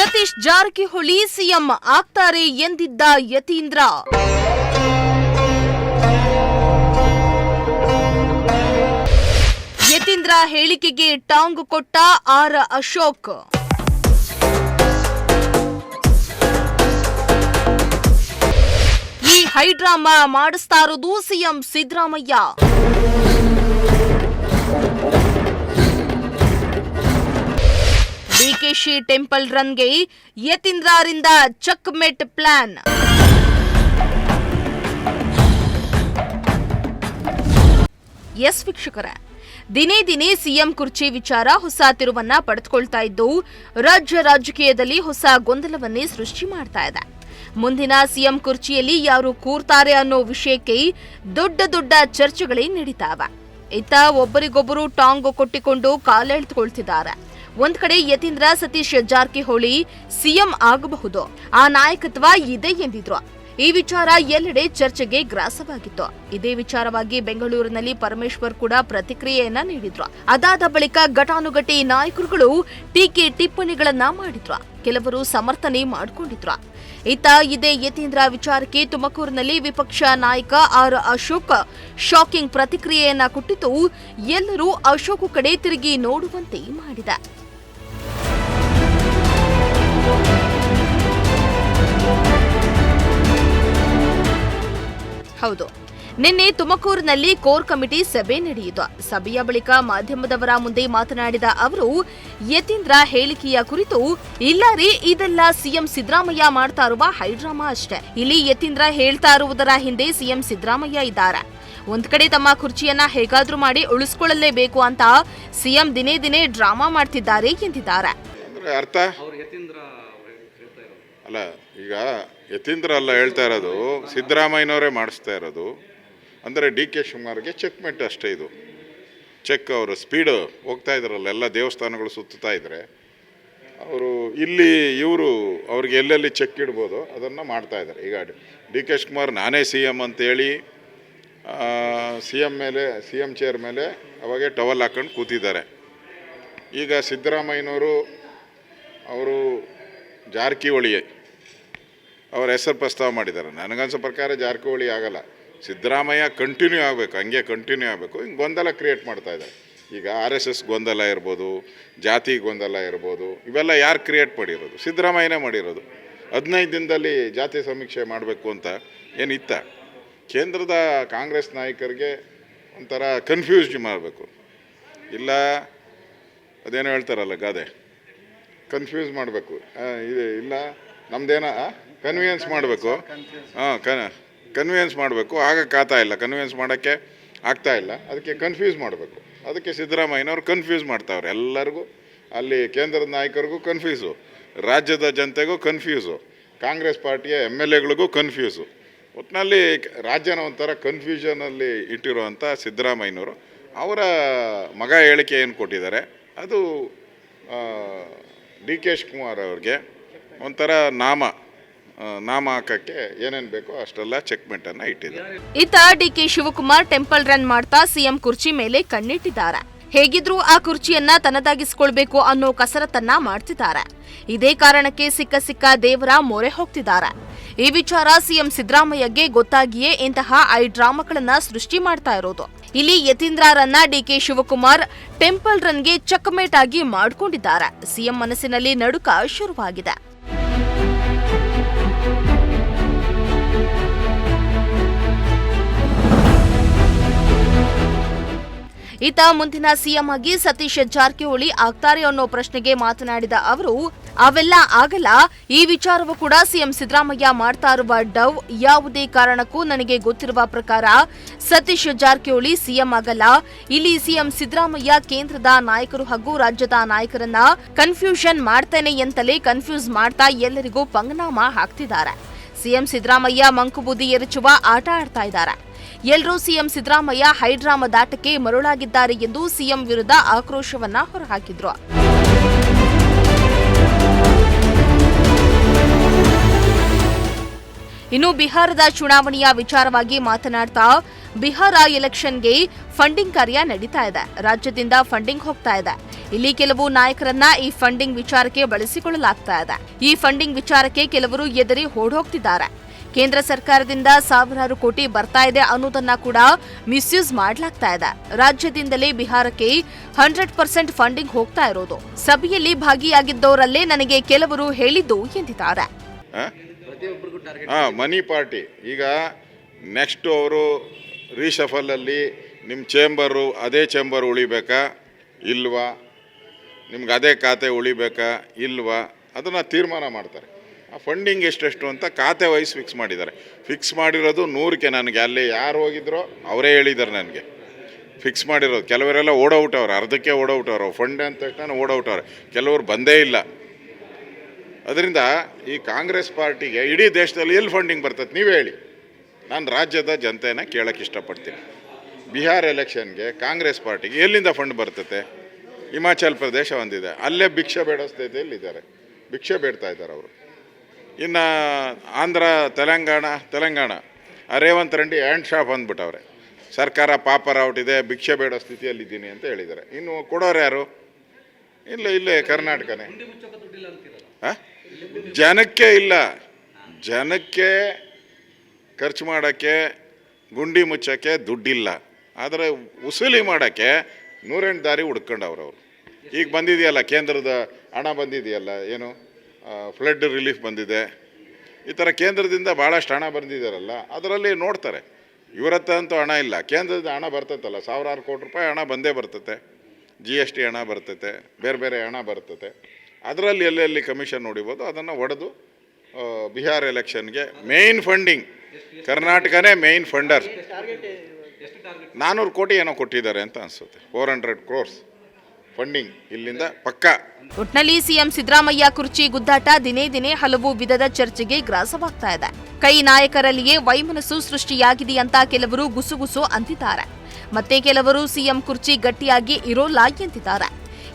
Satish Jarkiholi CM ಆಗ್ತಾರೆ ಎಂದಿದ್ದ ಯತೀಂದ್ರ. ಯತೀಂದ್ರ ಹೇಳಿಕೆಗೆ ಟಾಂಗ್ ಕೊಟ್ಟ ಆರ್ ಅಶೋಕ್. ಈ ಹೈಡ್ರಾಮಾ ಮಾಡಿಸ್ತಾ ಇರೋದು ಸಿಎಂ ಸಿದ್ದರಾಮಯ್ಯ. ಡಿಕೆಶಿ ಟೆಂಪಲ್ ರನ್ಗೆ ಯತೀಂದ್ರರಿಂದ ಚೆಕ್ ಮೇಟ್ ಪ್ಲಾನ್. ಎಸ್ ವೀಕ್ಷಕರೇ, ದಿನೇ ದಿನೇ ಸಿಎಂ ಕುರ್ಚಿ ವಿಚಾರ ಹೊಸ ತಿರುವನ್ನ ಪಡೆದುಕೊಳ್ತಾ ಇದ್ದು ರಾಜ್ಯ ರಾಜಕೀಯದಲ್ಲಿ ಹೊಸ ಗೊಂದಲವನ್ನೇ ಸೃಷ್ಟಿ ಮಾಡ್ತಾ ಇದೆ. ಮುಂದಿನ ಸಿಎಂ ಕುರ್ಚಿಯಲ್ಲಿ ಯಾರು ಕೂರ್ತಾರೆ ಅನ್ನೋ ವಿಷಯಕ್ಕೆ ದೊಡ್ಡ ದೊಡ್ಡ ಚರ್ಚೆಗಳೇ ನಡೀತಾವೆ. ಇತ್ತ ಒಬ್ಬರಿಗೊಬ್ಬರು ಟಾಂಗ್ ಕೊಟ್ಟಿಕೊಂಡು ಕಾಲೆಳೆದುಕೊಳ್ತಿದ್ದಾರೆ. ಒಂದ್ ಕಡೆ ಯತೀಂದ್ರ ಸತೀಶ್ ಜಾರಕಿಹೊಳಿ ಸಿಎಂ ಆಗಬಹುದು, ಆ ನಾಯಕತ್ವ ಇದೆ ಎಂದಿದ್ರು. ಈ ವಿಚಾರ ಎಲ್ಲೆಡೆ ಚರ್ಚೆಗೆ ಗ್ರಾಸವಾಗಿತ್ತು. ಇದೇ ವಿಚಾರವಾಗಿ ಬೆಂಗಳೂರಿನಲ್ಲಿ ಪರಮೇಶ್ವರ್ ಕೂಡ ಪ್ರತಿಕ್ರಿಯೆಯನ್ನ ನೀಡಿದ್ರು. ಅದಾದ ಬಳಿಕ ಘಟಾನುಘಟಿ ನಾಯಕರುಗಳು ಟೀಕೆ ಟಿಪ್ಪಣಿಗಳನ್ನ ಮಾಡಿದ್ರು, ಕೆಲವರು ಸಮರ್ಥನೆ ಮಾಡಿಕೊಂಡಿದ್ರು. ಇತ್ತ ಇದೇ ಯತೀಂದ್ರ ವಿಚಾರಕ್ಕೆ ತುಮಕೂರಿನಲ್ಲಿ ವಿಪಕ್ಷ ನಾಯಕ ಆರ್ ಅಶೋಕ್ ಶಾಕಿಂಗ್ ಪ್ರತಿಕ್ರಿಯೆಯನ್ನ ಕೊಟ್ಟಿದ್ದು ಎಲ್ಲರೂ ಅಶೋಕ್ ಕಡೆ ತಿರುಗಿ ನೋಡುವಂತೆ ಮಾಡಿದೆ. ಹೌದು, ನಿನ್ನೆ ತುಮಕೂರಿನಲ್ಲಿ ಕೋರ್ ಕಮಿಟಿ ಸಭೆ ನಡೆಯಿತು. ಸಭೆಯ ಬಳಿಕ ಮಾಧ್ಯಮದವರ ಮುಂದೆ ಮಾತನಾಡಿದ ಅವರು, ಯತೀಂದ್ರ ಹೇಳಿಕೆಯ ಕುರಿತು ಇಲ್ಲ ರೀ, ಇದೆಲ್ಲ ಸಿಎಂ ಸಿದ್ದರಾಮಯ್ಯ ಮಾಡ್ತಾ ಇರುವ ಹೈಡ್ರಾಮಾ ಅಷ್ಟೇ. ಇಲ್ಲಿ ಯತೀಂದ್ರ ಹೇಳ್ತಾ ಇರುವುದರ ಹಿಂದೆ ಸಿಎಂ ಸಿದ್ದರಾಮಯ್ಯ ಇದ್ದಾರೆ. ಒಂದ್ ಕಡೆ ತಮ್ಮ ಕುರ್ಚಿಯನ್ನ ಹೇಗಾದ್ರೂ ಮಾಡಿ ಉಳಿಸ್ಕೊಳ್ಳಲೇಬೇಕು ಅಂತ ಸಿಎಂ ದಿನೇ ದಿನೇ ಡ್ರಾಮಾ ಮಾಡ್ತಿದ್ದಾರೆ ಎಂದಿದ್ದಾರೆ. ಅರ್ಥ ಅಲ್ಲ, ಈಗ ಯತೀಂದ್ರ ಅಲ್ಲ ಹೇಳ್ತಾ ಇರೋದು, ಸಿದ್ದರಾಮಯ್ಯನವರೇ ಮಾಡಿಸ್ತಾ ಇರೋದು. ಅಂದರೆ ಡಿ ಕೆ ಶಿವಕುಮಾರ್ಗೆ ಚೆಕ್ ಮೆಟ್ ಅಷ್ಟೇ. ಇದು ಚೆಕ್ ಅವರು ಸ್ಪೀಡು ಹೋಗ್ತಾ ಇದ್ರಲ್ಲ, ಎಲ್ಲ ದೇವಸ್ಥಾನಗಳು ಸುತ್ತಾ ಇದ್ರೆ ಅವರು ಇಲ್ಲಿ ಇವರು ಅವ್ರಿಗೆ ಎಲ್ಲೆಲ್ಲಿ ಚೆಕ್ ಇಡ್ಬೋದು ಅದನ್ನು ಮಾಡ್ತಾ ಇದ್ದಾರೆ. ಈಗ ಡಿ ಕೆ ಶಿವಕುಮಾರ್ ನಾನೇ ಸಿ ಎಮ್ ಅಂತೇಳಿ ಸಿ ಎಮ್ ಚೇರ್ ಮೇಲೆ ಅವಾಗೆ ಟವಲ್ ಹಾಕೊಂಡು ಕೂತಿದ್ದಾರೆ. ಈಗ ಸಿದ್ದರಾಮಯ್ಯನವರು ಅವರು ಜಾರಕಿಹೊಳಿ ಅವ್ರ ಹೆಸರು ಪ್ರಸ್ತಾವ ಮಾಡಿದ್ದಾರೆ. ನನಗನ್ಸೋ ಪ್ರಕಾರ ಜಾರಕಿಹೊಳಿ ಆಗಲ್ಲ, ಸಿದ್ದರಾಮಯ್ಯ ಕಂಟಿನ್ಯೂ ಆಗಬೇಕು, ಹಂಗೆ ಕಂಟಿನ್ಯೂ ಆಗಬೇಕು. ಹಿಂಗೆ ಗೊಂದಲ ಕ್ರಿಯೇಟ್ ಮಾಡ್ತಾ ಇದ್ದಾರೆ. ಈಗ RSS ಗೊಂದಲ ಇರ್ಬೋದು, ಜಾತಿ ಗೊಂದಲ ಇರ್ಬೋದು, ಇವೆಲ್ಲ ಯಾರು ಕ್ರಿಯೇಟ್ ಮಾಡಿರೋದು? ಸಿದ್ದರಾಮಯ್ಯನೇ ಮಾಡಿರೋದು. 15 ದಿನದಲ್ಲಿ ಜಾತಿ ಸಮೀಕ್ಷೆ ಮಾಡಬೇಕು ಅಂತ ಏನಿತ್ತ? ಕೇಂದ್ರದ ಕಾಂಗ್ರೆಸ್ ನಾಯಕರಿಗೆ ಒಂಥರ ಕನ್ಫ್ಯೂಸ್ ಮಾಡಬೇಕು. ಇಲ್ಲ ಅದೇನೋ ಹೇಳ್ತಾರಲ್ಲ ಗಾದೆ, ಕನ್ಫ್ಯೂಸ್ ಮಾಡಬೇಕು. ಇಲ್ಲ ನಮ್ದೇನ ಕನ್ವಿಯನ್ಸ್ ಮಾಡಬೇಕು, ಕನ್ವಿಯನ್ಸ್ ಮಾಡಬೇಕು. ಆಗಕ್ಕಾಗ್ತಾ ಇಲ್ಲ, ಕನ್ವಿಯನ್ಸ್ ಮಾಡೋಕ್ಕೆ ಆಗ್ತಾ ಇಲ್ಲ, ಅದಕ್ಕೆ ಕನ್ಫ್ಯೂಸ್ ಮಾಡಬೇಕು. ಅದಕ್ಕೆ ಸಿದ್ದರಾಮಯ್ಯನವ್ರು ಕನ್ಫ್ಯೂಸ್ ಮಾಡ್ತಾವ್ರೆ ಎಲ್ಲರಿಗೂ. ಅಲ್ಲಿ ಕೇಂದ್ರದ ನಾಯಕರಿಗೂ ಕನ್ಫ್ಯೂಸು, ರಾಜ್ಯದ ಜನತೆಗೂ ಕನ್ಫ್ಯೂಸು, ಕಾಂಗ್ರೆಸ್ ಪಾರ್ಟಿಯ MLAಗಳಿಗೂ ಕನ್ಫ್ಯೂಸು. ಒಟ್ಟಿನಲ್ಲಿ ರಾಜ್ಯನ ಒಂಥರ ಕನ್ಫ್ಯೂಷನಲ್ಲಿ ಇಟ್ಟಿರುವಂಥ ಸಿದ್ದರಾಮಯ್ಯನವರು ಅವರ ಮಗ ಹೇಳಿಕೆ ಏನು ಕೊಟ್ಟಿದ್ದಾರೆ ಅದು ಡಿ ಕೆ ಶಿವಕುಮಾರ್ ಅವ್ರಿಗೆ ಒಂಥರ ನಾಮ ಹಾಕಕ್ಕೆ ಏನೇನು ಬೇಕೋ ಅಷ್ಟೆಲ್ಲ ಚೆಕ್ಮೆಂಟನ್ನು ಇಟ್ಟಿದ್ದಾರೆ. ಇತ್ತ ಡಿಕೆ ಶಿವಕುಮಾರ್ ಟೆಂಪಲ್ ರನ್ ಮಾಡ್ತಾ ಸಿಎಂ ಕುರ್ಚಿ ಮೇಲೆ ಕಣ್ಣಿಟ್ಟಿದ್ದಾರೆ. ಹೇಗಿದ್ರೂ ಆ ಕುರ್ಚಿಯನ್ನ ತನ್ನದಾಗಿಸಿಕೊಳ್ಬೇಕು ಅನ್ನೋ ಕಸರತ್ತನ್ನ ಮಾಡ್ತಿದ್ದಾರೆ. ಇದೇ ಕಾರಣಕ್ಕೆ ಸಿಕ್ಕ ದೇವರ ಮೊರೆ ಹೋಗ್ತಿದ್ದಾರೆ. ಈ ವಿಚಾರ ಸಿಎಂ ಸಿದ್ದರಾಮಯ್ಯಗೆ ಗೊತ್ತಾಗಿಯೇ ಇಂತಹ ಡ್ರಾಮಾಗಳನ್ನ ಸೃಷ್ಟಿ ಮಾಡ್ತಾ ಇರೋದು. ಇಲ್ಲಿ ಯತೀಂದ್ರರನ್ನ ಡಿಕೆ ಶಿವಕುಮಾರ್ ಟೆಂಪಲ್ ರನ್ಗೆ ಚೆಕ್ಮೇಟ್ ಆಗಿ ಮಾಡಿಕೊಂಡಿದ್ದಾರೆ. ಸಿಎಂ ಮನಸ್ಸಿನಲ್ಲಿ ನಡುಕ ಶುರುವಾಗಿದೆ. ಈತ ಮುಂದಿನ ಸಿಎಂ ಆಗಿ ಸತೀಶ್ ಜಾರಕಿಹೊಳಿ ಆಗ್ತಾರೆ ಅನ್ನೋ ಪ್ರಶ್ನೆಗೆ ಮಾತನಾಡಿದ ಅವರು, ಅವೆಲ್ಲ ಆಗಲ್ಲ. ಈ ವಿಚಾರವೂ ಕೂಡ ಸಿಎಂ ಸಿದ್ದರಾಮಯ್ಯ ಮಾಡ್ತಾ ಇರುವ ಡವ್. ಯಾವುದೇ ಕಾರಣಕ್ಕೂ ನನಗೆ ಗೊತ್ತಿರುವ ಪ್ರಕಾರ ಸತೀಶ್ ಜಾರಕಿಹೊಳಿ ಸಿಎಂ ಆಗಲ್ಲ. ಇಲ್ಲಿ ಸಿಎಂ ಸಿದ್ದರಾಮಯ್ಯ ಕೇಂದ್ರದ ನಾಯಕರು ಹಾಗೂ ರಾಜ್ಯದ ನಾಯಕರನ್ನ ಕನ್ಫ್ಯೂಷನ್ ಮಾಡ್ತೇನೆ ಎಂತಲೇ ಕನ್ಫ್ಯೂಸ್ ಮಾಡ್ತಾ ಎಲ್ಲರಿಗೂ ಪಂಗನಾಮ ಹಾಕ್ತಿದ್ದಾರೆ. ಸಿಎಂ ಸಿದ್ದರಾಮಯ್ಯ ಮಂಕುಬೂದಿ ಎರಚುವ ಆಟ ಆಡ್ತಾ ಇದ್ದಾರೆ. ಎಲ್ಲರೂ ಸಿಎಂ ಸಿದ್ದರಾಮಯ್ಯ ಹೈಡ್ರಾಮಾ ದಾಟಕ್ಕೆ ಮರುಳಾಗಿದ್ದಾರೆ ಎಂದು ಸಿಎಂ ವಿರುದ್ಧ ಆಕ್ರೋಶವನ್ನ ಹೊರಹಾಕಿದ್ರು. ಇನ್ನು ಬಿಹಾರದ ಚುನಾವಣೆಯ ವಿಚಾರವಾಗಿ ಮಾತನಾಡ್ತಾ ಬಿಹಾರ ಎಲೆಕ್ಷನ್ಗೆ ಫಂಡಿಂಗ್ ಕಾರ್ಯ ನಡೀತಾ ಇದೆ. ರಾಜ್ಯದಿಂದ ಫಂಡಿಂಗ್ ಹೋಗ್ತಾ ಇದೆ. ಇಲ್ಲಿ ಕೆಲವು ನಾಯಕರನ್ನ ಈ ಫಂಡಿಂಗ್ ವಿಚಾರಕ್ಕೆ ಬಳಸಿಕೊಳ್ಳಲಾಗ್ತಾ ಇದೆ. ಈ ಫಂಡಿಂಗ್ ವಿಚಾರಕ್ಕೆ ಕೆಲವರು ಎದರಿ ಓಡೋಗ್ತಿದ್ದಾರೆ. ಕೇಂದ್ರ ಸರ್ಕಾರದಿಂದ ಸಾವಿರಾರು ಕೋಟಿ ಬರ್ತಾ ಇದೆ ಅನ್ನೋದನ್ನ ಕೂಡ ಮಿಸ್ಯೂಸ್ ಮಾಡಲಾಗ್ತಾ ಇದೆ. ರಾಜ್ಯದಿಂದಲೇ ಬಿಹಾರಕ್ಕೆ 100% ಫಂಡಿಂಗ್ ಹೋಗ್ತಾ ಇರೋದು. ಸಭೆಯಲ್ಲಿ ಭಾಗಿಯಾಗಿದ್ದವರಲ್ಲೇ ನನಗೆ ಕೆಲವರು ಹೇಳಿದ್ದು ಎಂದಿದ್ದಾರೆ. ಮನಿ ಪಾರ್ಟಿ ಈಗ ನೆಕ್ಸ್ಟ್ ಅವರು ರೀಶಫಲಲ್ಲಿ ನಿಮ್ಮ ಚೇಂಬರು ಅದೇ ಚೇಂಬರ್ ಉಳಿಬೇಕಾ ಇಲ್ವಾ, ನಿಮ್ಗೆ ಅದೇ ಖಾತೆ ಉಳಿಬೇಕಾ ಇಲ್ವಾ ಅದನ್ನು ತೀರ್ಮಾನ ಮಾಡ್ತಾರೆ. ಆ ಫಂಡಿಂಗ್ ಎಷ್ಟೆಷ್ಟು ಅಂತ ಖಾತೆ ವೈಸ್ ಫಿಕ್ಸ್ ಮಾಡಿದ್ದಾರೆ. ಫಿಕ್ಸ್ ಮಾಡಿರೋದು 100ಕ್ಕೆ ನನಗೆ ಅಲ್ಲಿ ಯಾರು ಹೋಗಿದ್ರೋ ಅವರೇ ಹೇಳಿದ್ದಾರೆ ನನಗೆ ಫಿಕ್ಸ್ ಮಾಡಿರೋದು. ಕೆಲವರೆಲ್ಲ ಓಡೌಟವ್ರೆ, ಅರ್ಧಕ್ಕೆ ಓಡೌಟವ್ರು, ಫಂಡ್ ಅಂತ ತಕ್ಷಣ ಓಡೌಟವ್ರೆ, ಕೆಲವರು ಬಂದೇ ಇಲ್ಲ. ಅದರಿಂದ ಈ ಕಾಂಗ್ರೆಸ್ ಪಾರ್ಟಿಗೆ ಇಡೀ ದೇಶದಲ್ಲಿ ಎಲ್ಲಿ ಫಂಡಿಂಗ್ ಬರ್ತದೆ ನೀವೇ ಹೇಳಿ. ನಾನು ರಾಜ್ಯದ ಜನತೆನ ಕೇಳೋಕ್ಕೆ ಇಷ್ಟಪಡ್ತೀನಿ. ಬಿಹಾರ್ ಎಲೆಕ್ಷನ್ಗೆ ಕಾಂಗ್ರೆಸ್ ಪಾರ್ಟಿಗೆ ಎಲ್ಲಿಂದ ಫಂಡ್ ಬರ್ತತೆ? ಹಿಮಾಚಲ್ ಪ್ರದೇಶ ಒಂದಿದೆ, ಅಲ್ಲೇ ಭಿಕ್ಷೆ ಬೇಡೋ ಸ್ಥಿತಿಯಲ್ಲಿದ್ದಾರೆ, ಭಿಕ್ಷೆ ಬೇಡ್ತಾ ಇದ್ದಾರೆ ಅವರು. ಇನ್ನು ಆಂಧ್ರ ತೆಲಂಗಾಣ ರೇವಂತ್ ರೆಡ್ಡಿ ಹ್ಯಾಂಡ್ ಶಾಪ್ ಅಂದ್ಬಿಟ್ಟವ್ರೆ, ಸರ್ಕಾರ ಪಾಪರ್ ಔಟ್ ಇದೆ, ಭಿಕ್ಷೆ ಬೇಡೋ ಸ್ಥಿತಿಯಲ್ಲಿದ್ದೀನಿ ಅಂತ ಹೇಳಿದ್ದಾರೆ. ಇನ್ನು ಕೊಡೋರು ಯಾರು? ಇಲ್ಲೇ ಕರ್ನಾಟಕನೇ. ಜನಕ್ಕೆ ಇಲ್ಲ, ಜನಕ್ಕೆ ಖರ್ಚು ಮಾಡೋಕ್ಕೆ ಗುಂಡಿ ಮುಚ್ಚೋಕ್ಕೆ ದುಡ್ಡಿಲ್ಲ, ಆದರೆ ವಸೂಲಿ ಮಾಡೋಕ್ಕೆ 108 ದಾರಿ ಹುಡ್ಕೊಂಡವ್ರು ಅವರು. ಈಗ ಬಂದಿದೆಯಲ್ಲ ಕೇಂದ್ರದ ಹಣ ಬಂದಿದೆಯಲ್ಲ, ಏನು ಫ್ಲಡ್ ರಿಲೀಫ್ ಬಂದಿದೆ, ಈ ಥರ ಕೇಂದ್ರದಿಂದ ಭಾಳಷ್ಟು ಹಣ ಬಂದಿದ್ದಾರಲ್ಲ, ಅದರಲ್ಲಿ ನೋಡ್ತಾರೆ. ಇವ್ರ ಹತ್ರ ಅಂತೂ ಹಣ ಇಲ್ಲ, ಕೇಂದ್ರದ ಹಣ ಬರ್ತೈತಲ್ಲ, ಸಾವಿರಾರು ಕೋಟಿ ರೂಪಾಯಿ ಹಣ ಬಂದೇ ಬರ್ತತೆ, GST ಹಣ ಬರ್ತೈತೆ, ಬೇರೆ ಹಣ ಬರ್ತತೆ. ಅದರಲ್ಲಿ ಎಲ್ಲೆಲ್ಲಿ ಕಮಿಷನ್ ನೋಡಿಬೋದು ಅದನ್ನು ಒಡೆದು ಬಿಹಾರ್ ಎಲೆಕ್ಷನ್ಗೆ ಮೇಯ್ನ್ ಫಂಡಿಂಗ್ ಕರ್ನಾಟಕನೇ ಮೇಯ್ನ್ ಫಂಡರ್. 400 ಕೋಟಿ ಏನೋ ಕೊಟ್ಟಿದ್ದಾರೆ ಅಂತ ಅನಿಸುತ್ತೆ. 400 crores ಫಂಡಿಂಗ್ ಇಲ್ಲಿಂದ ಪಕ್ಕಾ. ಒಟ್ನಲ್ಲಿ ಸಿಎಂ ಸಿದ್ದರಾಮಯ್ಯ ಕುರ್ಚಿ ಗುದ್ದಾಟ ದಿನೇ ಹಲವು ವಿಧದ ಚರ್ಚೆಗೆ ಗ್ರಾಸವಾಗ್ತಾ ಇದೆ. ಕೈ ನಾಯಕರಲ್ಲಿಯೇ ವೈಮನಸ್ಸು ಸೃಷ್ಟಿಯಾಗಿದೆಯಂತ ಕೆಲವರು ಗುಸುಗುಸು ಅಂತಿದ್ದಾರೆ. ಮತ್ತೆ ಕೆಲವರು ಸಿಎಂ ಕುರ್ಚಿ ಗಟ್ಟಿಯಾಗಿ ಇರೋಲ್ಲ ಎಂದಿದ್ದಾರೆ.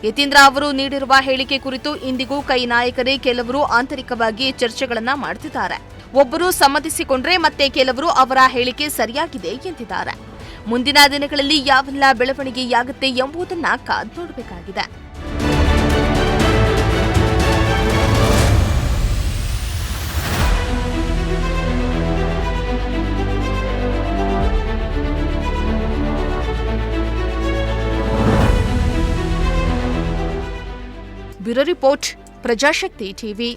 ಯತೀಂದ್ರ ಅವರು ನೀಡಿರುವ ಹೇಳಿಕೆ ಕುರಿತು ಇಂದಿಗೂ ಕೈ ನಾಯಕರೇ ಕೆಲವರು ಆಂತರಿಕವಾಗಿ ಚರ್ಚೆಗಳನ್ನ ಮಾಡ್ತಿದ್ದಾರೆ. ಒಬ್ಬರು ಸಮ್ಮತಿಸಿಕೊಂಡ್ರೆ ಮತ್ತೆ ಕೆಲವರು ಅವರ ಹೇಳಿಕೆ ಸರಿಯಾಗಿದೆ ಎಂದಿದ್ದಾರೆ. ಮುಂದಿನ ದಿನಗಳಲ್ಲಿ ಯಾವೆಲ್ಲ ಬೆಳವಣಿಗೆಯಾಗುತ್ತೆ ಎಂಬುದನ್ನ ಕಾದು ನೋಡಬೇಕಾಗಿದೆ. Bureau report, Prajashakti TV.